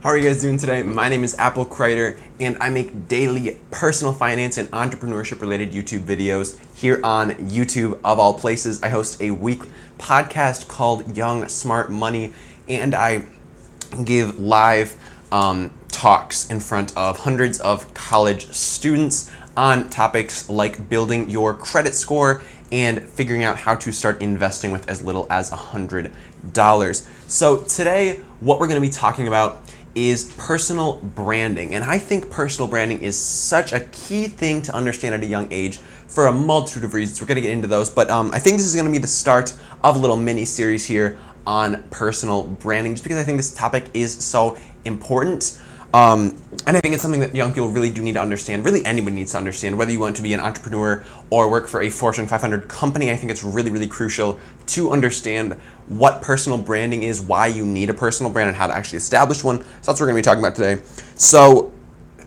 How are you guys doing today? My name is Apple Kreider, and I make daily personal finance and entrepreneurship related YouTube videos here on YouTube of all places. I host a weekly podcast called Young Smart Money, and I give live talks in front of hundreds of college students on topics like building your credit score and figuring out how to start investing with as little as $100. So today, what we're going to be talking about is personal branding. And I think personal branding is such a key thing to understand at a young age for a multitude of reasons. We're going to get into those, but I think this is going to be the start of a little mini series here on personal branding, just because I think this topic is so important. And I think it's something that young people really do need to understand. Really, anybody needs to understand, whether you want to be an entrepreneur or work for a Fortune 500 company. I think it's really, really crucial to understand what personal branding is, why you need a personal brand, and how to actually establish one. So that's what we're going to be talking about today. So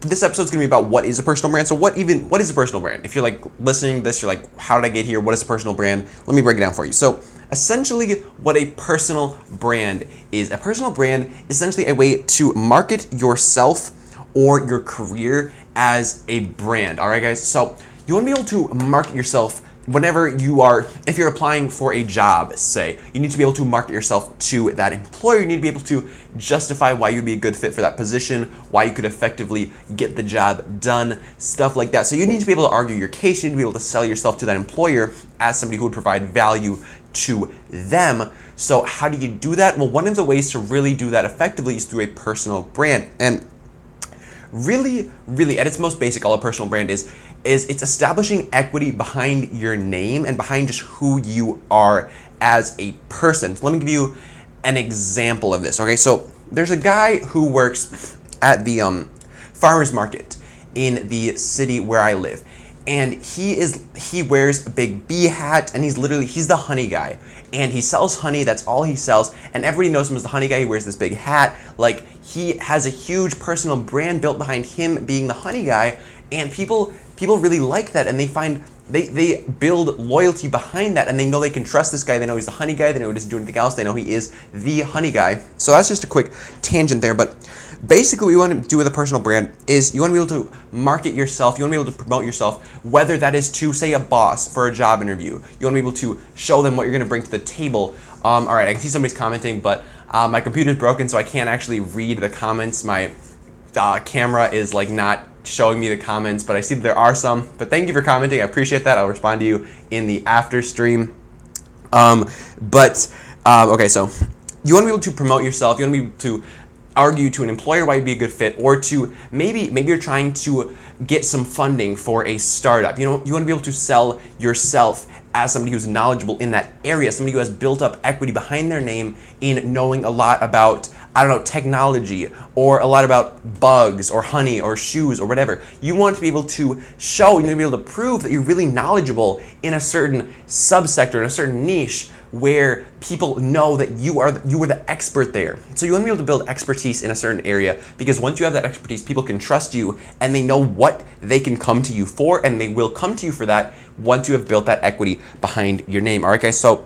this episode is going to be about what is a personal brand. So what is a personal brand? If you're like listening to this, you're like, how did I get here? What is a personal brand? Let me break it down for you. So essentially, what a personal brand is essentially a way to market yourself or your career as a brand. All right, guys. So you want to be able to market yourself whenever if you're applying for a job, say, you need to be able to market yourself to that employer. You need to be able to justify why you'd be a good fit for that position, why you could effectively get the job done, stuff like that. So you need to be able to argue your case. You need to be able to sell yourself to that employer as somebody who would provide value to them. So how do you do that? Well, one of the ways to really do that effectively is through a personal brand. And really, at its most basic, all a personal brand is it's establishing equity behind your name and behind just who you are as a person. So let me give you an example of this. Okay, so there's a guy who works at the farmer's market in the city where I live. And he wears a big bee hat, and he's the honey guy. And he sells honey, that's all he sells. And everybody knows him as the honey guy. He wears this big hat. Like, he has a huge personal brand built behind him being the honey guy. And people really like that, and they build loyalty behind that, and they know they can trust this guy. They know he's the honey guy. They know he doesn't do anything else. They know he is the honey guy. So that's just a quick tangent there, but basically what you want to do with a personal brand is you want to be able to market yourself. You want to be able to promote yourself, whether that is to, say, a boss for a job interview. You want to be able to show them what you're going to bring to the table. All right, I can see somebody's commenting, but my computer's broken, so I can't actually read the comments. My camera is like not showing me the comments, but I see that there are some. But thank you for commenting. I appreciate that. I'll respond to you in the after stream. Okay, so you want to be able to promote yourself. You want to be able to argue to an employer why you'd be a good fit, or to maybe you're trying to get some funding for a startup. You want to be able to sell yourself as somebody who's knowledgeable in that area, somebody who has built up equity behind their name in knowing a lot about, technology, or a lot about bugs or honey or shoes or whatever. You want to be able to show, you want to be able to prove that you're really knowledgeable in a certain subsector, in a certain niche, where people know that you were the expert there. So you want to be able to build expertise in a certain area, because once you have that expertise, people can trust you, and they know what they can come to you for, and they will come to you for that once you have built that equity behind your name. All right, guys, so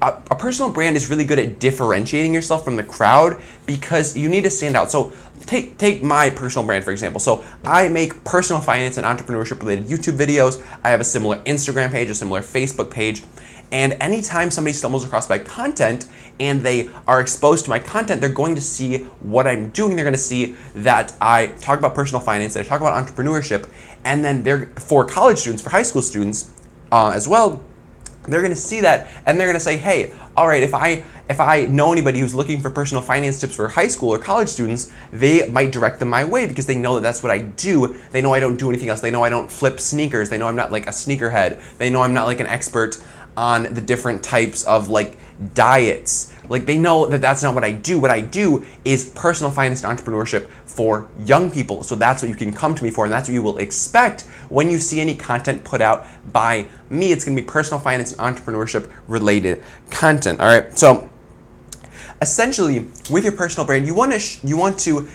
a personal brand is really good at differentiating yourself from the crowd, because you need to stand out. So take my personal brand, for example. So I make personal finance and entrepreneurship related YouTube videos. I have a similar Instagram page, a similar Facebook page. And anytime somebody stumbles across my content and they are exposed to my content, they're going to see what I'm doing. They're going to see that I talk about personal finance, that I talk about entrepreneurship, and then for college students, for high school students as well, they're going to see that, and they're going to say, hey, all right, if I know anybody who's looking for personal finance tips for high school or college students, they might direct them my way, because they know that that's what I do. They know I don't do anything else. They know I don't flip sneakers. They know I'm not like a sneakerhead. They know I'm not like an expert on the different types of like diets. Like, they know that that's not what I do. What I do is personal finance and entrepreneurship for young people. So that's what you can come to me for, and that's what you will expect when you see any content put out by me. It's going to be personal finance and entrepreneurship related content. All right. So essentially, with your personal brand, you want to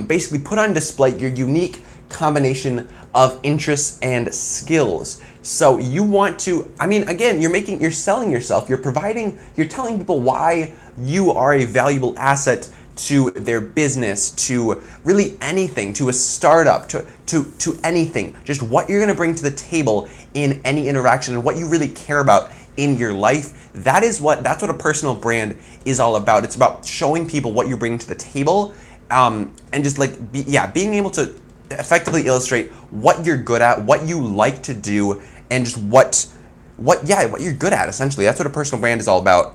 basically put on display your unique combination of interests and skills. So you want to, again, you're selling yourself, you're telling people why you are a valuable asset to their business, to really anything, to a startup, to anything. Just what you're gonna bring to the table in any interaction and what you really care about in your life. That's what a personal brand is all about. It's about showing people what you bring to the table, and just like being able to effectively illustrate what you're good at, what you like to do, and just what you're good at. Essentially, that's what a personal brand is all about.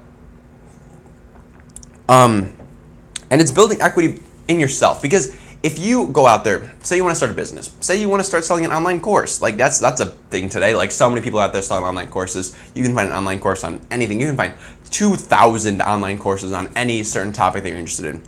And it's building equity in yourself, because if you go out there, say you want to start a business, say you want to start selling an online course, like that's a thing today. Like so many people out there selling online courses. You can find an online course on anything. You can find 2,000 online courses on any certain topic that you're interested in.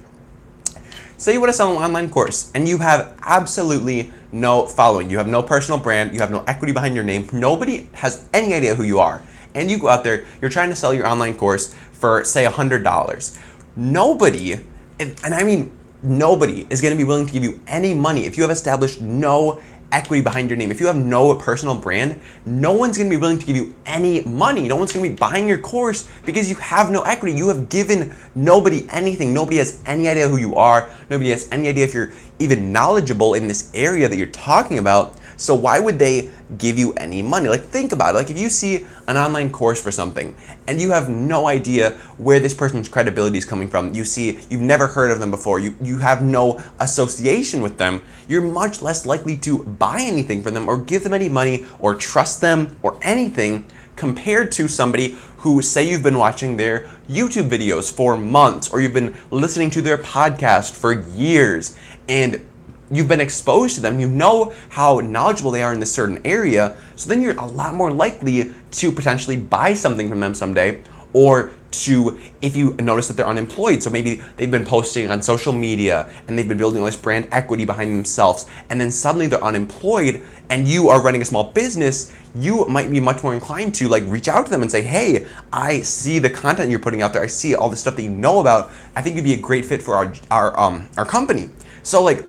Say you want to sell an online course and you have absolutely no following. You have no personal brand. You have no equity behind your name. Nobody has any idea who you are. And you go out there, you're trying to sell your online course for say $100. Nobody, and I mean nobody, is going to be willing to give you any money if you have established no equity behind your name. If you have no personal brand, no one's going to be willing to give you any money. No one's going to be buying your course because you have no equity. You have given nobody anything. Nobody has any idea who you are. Nobody has any idea if you're even knowledgeable in this area that you're talking about. So why would they give you any money? Like, think about it. Like, if you see an online course for something and you have no idea where this person's credibility is coming from, you've never heard of them before, you have no association with them, you're much less likely to buy anything from them or give them any money or trust them or anything, compared to somebody who, say you've been watching their YouTube videos for months, or you've been listening to their podcast for years, and you've been exposed to them, you know how knowledgeable they are in this certain area, so then you're a lot more likely to potentially buy something from them someday, or to, if you notice that they're unemployed, so maybe they've been posting on social media and they've been building all this brand equity behind themselves, and then suddenly they're unemployed and you are running a small business, you might be much more inclined to like reach out to them and say, hey, I see the content you're putting out there, I see all the stuff that you know about, I think you'd be a great fit for our company. So like,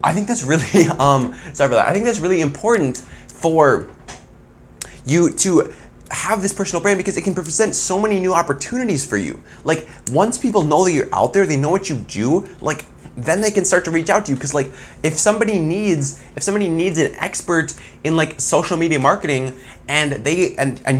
I think that's really, sorry for that. I think that's really important for you to have this personal brand, because it can present so many new opportunities for you. Like, once people know that you're out there, they know what you do, like, then they can start to reach out to you. Because like, if somebody needs an expert in like social media marketing, and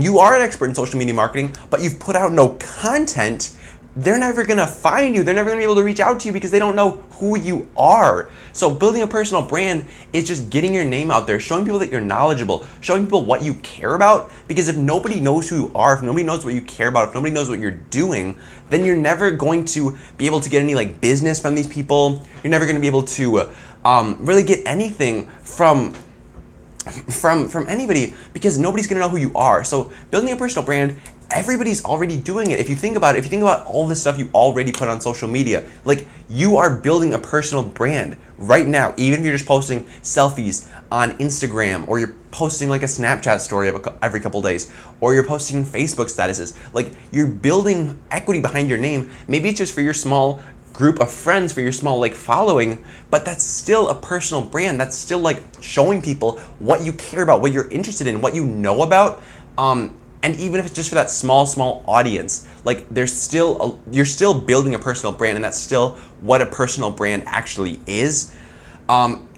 you are an expert in social media marketing, but you've put out no content, they're never gonna find you. They're never gonna be able to reach out to you because they don't know who you are. So building a personal brand is just getting your name out there, showing people that you're knowledgeable, showing people what you care about. Because if nobody knows who you are, if nobody knows what you care about, if nobody knows what you're doing, then you're never going to be able to get any like business from these people. You're never gonna be able to really get anything from anybody, because nobody's gonna know who you are. So building a personal brand, everybody's already doing it. If you think about it, if you think about all the stuff you already put on social media, like, you are building a personal brand right now. Even if you're just posting selfies on Instagram, or you're posting like a Snapchat story every couple days, or you're posting Facebook statuses, like, you're building equity behind your name. Maybe it's just for your small group of friends, for your small like following, but that's still a personal brand. That's still like showing people what you care about, what you're interested in, what you know about. And even if it's just for that small audience, like, you're still building a personal brand, and that's still what a personal brand actually is.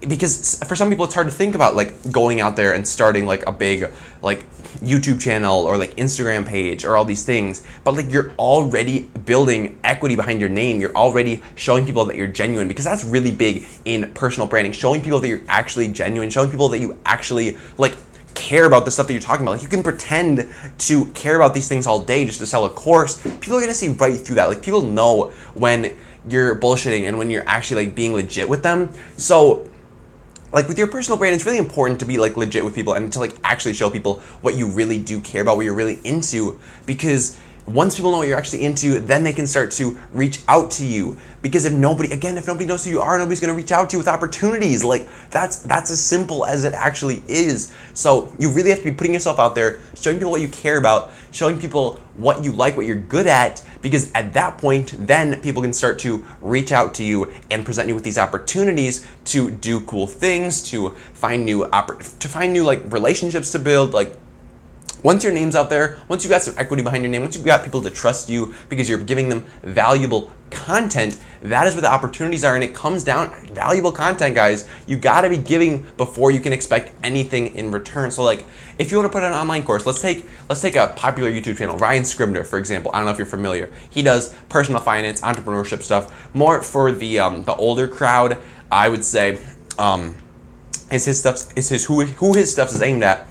Because for some people it's hard to think about like going out there and starting like a big like YouTube channel or like Instagram page or all these things, but like, you're already building equity behind your name. You're already showing people that you're genuine, because that's really big in personal branding, showing people that you're actually genuine, showing people that you actually like care about the stuff that you're talking about. Like, you can pretend to care about these things all day just to sell a course. People are gonna see right through that. Like, people know when you're bullshitting and when you're actually like being legit with them. So like, with your personal brand, it's really important to be like legit with people and to like actually show people what you really do care about, what you're really into, because once people know what you're actually into, then they can start to reach out to you. Because if nobody knows who you are, nobody's gonna reach out to you with opportunities. Like, that's as simple as it actually is. So you really have to be putting yourself out there, showing people what you care about, showing people what you like, what you're good at, because at that point, then people can start to reach out to you and present you with these opportunities to do cool things, to find new like relationships to build, like, once your name's out there, once you got some equity behind your name, once you've got people to trust you because you're giving them valuable content, that is where the opportunities are. And it comes down, valuable content, guys, you gotta be giving before you can expect anything in return. So like, if you want to put an online course, let's take a popular YouTube channel, Ryan Scribner, for example. I don't know if you're familiar. He does personal finance, entrepreneurship stuff, more for the older crowd, I would say. Who his stuff is aimed at.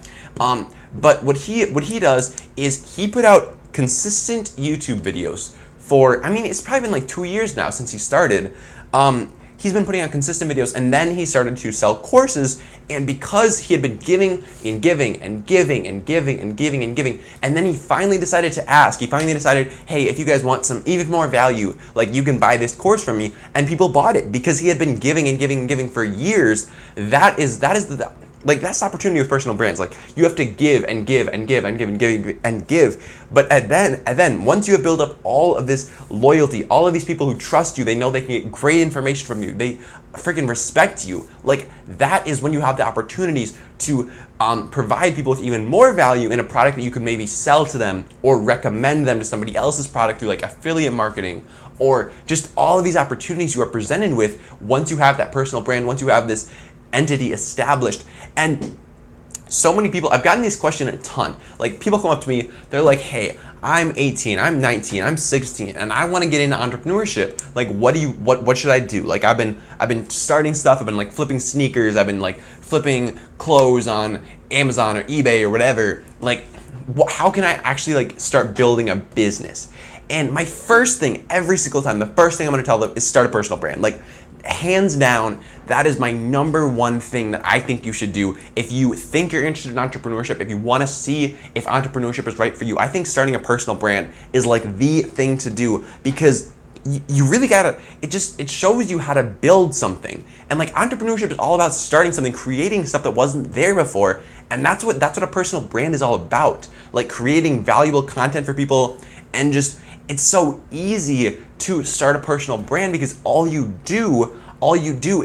But what he does is he put out consistent YouTube videos for, I mean, it's probably been like 2 years now since he started. He's been putting out consistent videos, and then he started to sell courses. And because he had been giving and giving and giving and giving and giving and giving, and then he finally decided to ask. He finally decided, hey, if you guys want some even more value, like you can buy this course from me. And people bought it because he had been giving and giving and giving for years. That's the opportunity with personal brands. Like, you have to give and give and give and give and give and give. But and then once you have built up all of this loyalty, all of these people who trust you, they know they can get great information from you, they freaking respect you. Like, that is when you have the opportunities to provide people with even more value in a product that you could maybe sell to them or recommend them to somebody else's product through like affiliate marketing, or just all of these opportunities you are presented with once you have that personal brand, once you have this entity established. And so many people, I've gotten this question a ton. Like, people come up to me, they're like, hey, I'm 18, I'm 19, I'm 16, and I want to get into entrepreneurship. Like, what should I do? Like, I've been starting stuff, I've been like flipping sneakers, I've been like flipping clothes on Amazon or eBay or whatever. Like, how can I actually like start building a business? And my first thing, every single time, the first thing I'm going to tell them is start a personal brand. Like, hands down, that is my number one thing that I think you should do. If you think you're interested in entrepreneurship, if you want to see if entrepreneurship is right for you, I think starting a personal brand is like the thing to do, because you really gotta, it shows you how to build something. And like, entrepreneurship is all about starting something, creating stuff that wasn't there before. And that's what a personal brand is all about. Like, creating valuable content for people. And just, it's so easy to start a personal brand because all you do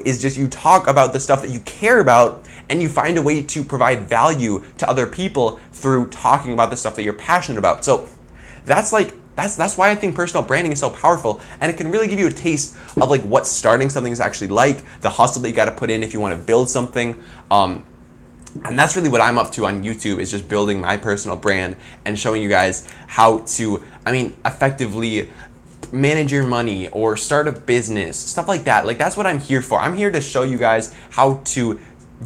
is just you talk about the stuff that you care about, and you find a way to provide value to other people through talking about the stuff that you're passionate about. So that's why I think personal branding is so powerful, and it can really give you a taste of like what starting something is actually like, the hustle that you got to put in if you want to build something. And that's really what I'm up to on YouTube, is just building my personal brand and showing you guys how to, effectively manage your money or start a business, stuff like that. Like, that's what I'm here for. I'm here to show you guys how to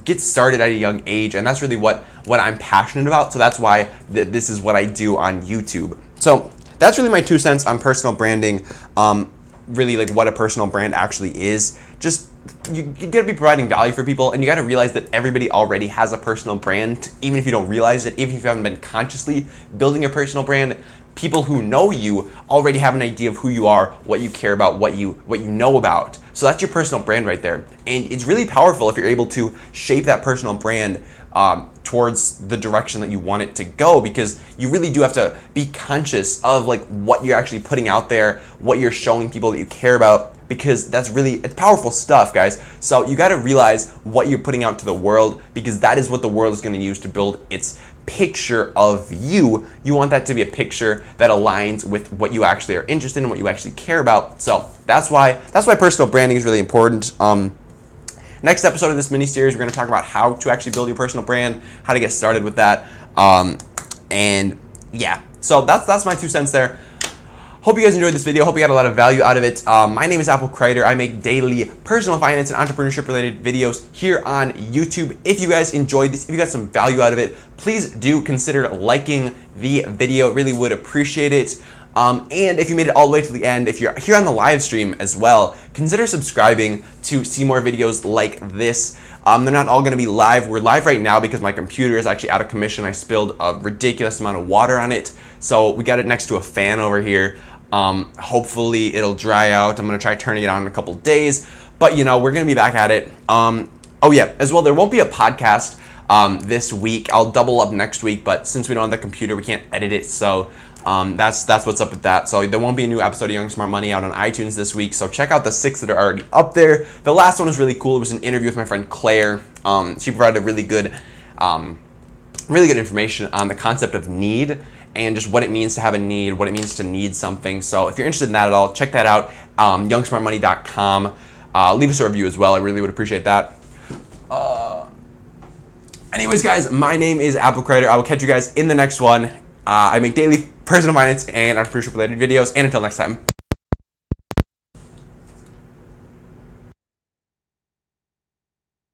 get started at a young age, and that's really what I'm passionate about. So that's why this is what I do on YouTube. So that's really my 2 cents on personal branding. Really, like, what a personal brand actually is. Just, you gotta be providing value for people, and you gotta realize that everybody already has a personal brand, even if you don't realize it, even if you haven't been consciously building a personal brand. People who know you already have an idea of who you are, what you care about, what you know about. So that's your personal brand right there. And it's really powerful if you're able to shape that personal brand towards the direction that you want it to go, because you really do have to be conscious of like what you're actually putting out there, what you're showing people that you care about, because it's powerful stuff, guys. So you got to realize what you're putting out to the world, because that is what the world is going to use to build its picture of you. You want that to be a picture that aligns with what you actually are interested in, what you actually care about. So that's why personal branding is really important. Next episode of this mini series, we're going to talk about how to actually build your personal brand, how to get started with that. And yeah, so that's my 2 cents there. Hope you guys enjoyed this video. Hope you got a lot of value out of it. My name is Apple Kreider. I make daily personal finance and entrepreneurship related videos here on YouTube. If you guys enjoyed this, if you got some value out of it, please do consider liking the video. Really would appreciate it. And if you made it all the way to the end, if you're here on the live stream as well, consider subscribing to see more videos like this. They're not all going to be live. We're live right now because my computer is actually out of commission. I spilled a ridiculous amount of water on it. So we got it next to a fan over here. Hopefully it'll dry out. I'm going to try turning it on in a couple days, but we're going to be back at it. Oh yeah, as well, there won't be a podcast this week. I'll double up next week, but since we don't have the computer, we can't edit it. So that's what's up with that. So there won't be a new episode of Young Smart Money out on iTunes this week. So check out the 6 that are already up there. The last one was really cool. It was an interview with my friend Claire. She provided a really good really good information on the concept of need and just what it means to have a need, what it means to need something. So if you're interested in that at all, check that out, youngsmartmoney.com. Leave us a review as well. I really would appreciate that. Anyways, guys, my name is Apple Creator. I will catch you guys in the next one. I make daily personal finance and entrepreneurship related videos. And until next time.